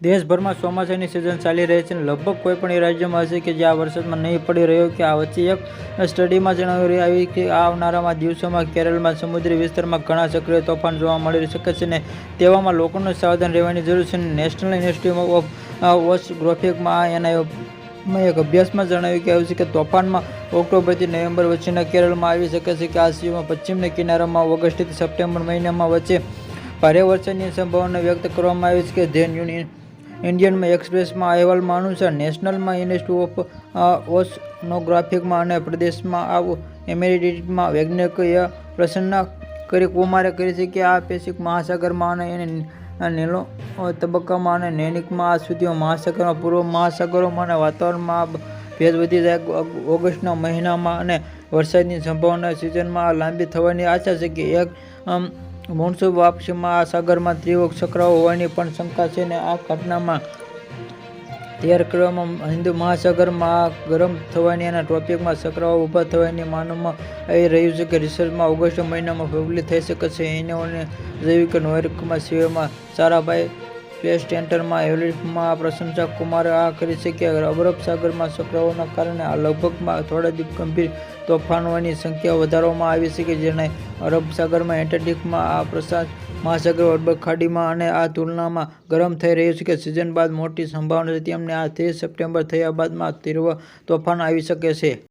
દેશભરમાં ચોમાસાની સિઝન ચાલી રહી છે અને લગભગ કોઈપણ રાજ્યમાં હશે કે જ્યાં વરસાદમાં નહીં પડી રહ્યો કે આ વચ્ચે એક સ્ટડીમાં જણાવી આવી કે આવનારા દિવસોમાં કેરળમાં સમુદ્રી વિસ્તારમાં ઘણા સક્રિય તોફાન જોવા મળી શકે છે અને તેવામાં લોકોને સાવધાન રહેવાની જરૂર છે. નેશનલ ઇન્સ્ટિટ્યૂટ ઓફ ઓશનોગ્રાફીમાં એના એક અભ્યાસમાં જણાવ્યું કે આવ્યું છે કે તોફાનમાં ઓક્ટોબરથી નવેમ્બર વચ્ચેના કેરળમાં આવી શકે છે કે આ સિવાય પશ્ચિમના કિનારામાં ઓગસ્ટથી સપ્ટેમ્બર મહિનામાં વચ્ચે ભારે વરસાદની સંભાવના વ્યક્ત કરવામાં આવી છે. કે ઇન્ડિયન એક્સપ્રેસમાં અહેવાલમાં અનુસાર નેશનલ ઇન્સ્ટિટ્યૂટ ઓફ ઓશનોગ્રાફીમાં અને પ્રદેશમાં એમેરિટમાં વૈજ્ઞાનિકોએ પ્રશ્ન કુમારે કરી છે કે આ પેસિફિક મહાસાગરમાં અને નીલો તબક્કામાં અને નૈનિકમાં આ સુધી મહાસાગરમાં પૂર્વ મહાસાગરોમાં અને વાતાવરણમાં ભેજ વધી જાય ઓગસ્ટના મહિનામાં અને વરસાદની સંભાવના સિઝનમાં લાંબી થવાની આશા છે. કે એક મોનસૂન વાપસીમાં આ સાગરમાં તીવ્ર ચક્રાઓ હોવાની પણ શંકા છે અને આ ઘટનામાં તૈયાર કરવામાં હિન્દ મહાસાગરમાં ગરમ થવાની અને ટ્રોપિકમાં ચક્રાઓ ઊભા થવાની માનવામાં આવી રહ્યું છે. કે રિસર્ચમાં ઓગસ્ટ મહિનામાં ફેબ્રુઆરી થઈ શકે છે. એને જૈવિક નોર્વેમાં સિવાયમાં સારાભાઈ સ્પેસ સેન્ટરમાં એવરેસ્ટમાં પ્રશંસા કુમારે આ કરી છે કે અરબ સાગરમાં ચક્રાઓના કારણે આ લગભગ થોડા ગંભીર તોફાનોની સંખ્યા વધારવામાં આવી છે. કે જેને અરબ સાગરમાં એન્ટાર્કટિકમાં આ પ્રશાંત મહાસાગર અરબ ખાડીમાં અને આ તુલનામાં ગરમ થઈ રહ્યું છે. કે સિઝન બાદ મોટી સંભાવના છે તેમને આ 30 સપ્ટેમ્બર થયા બાદમાં તીવ્ર તોફાન આવી શકે છે.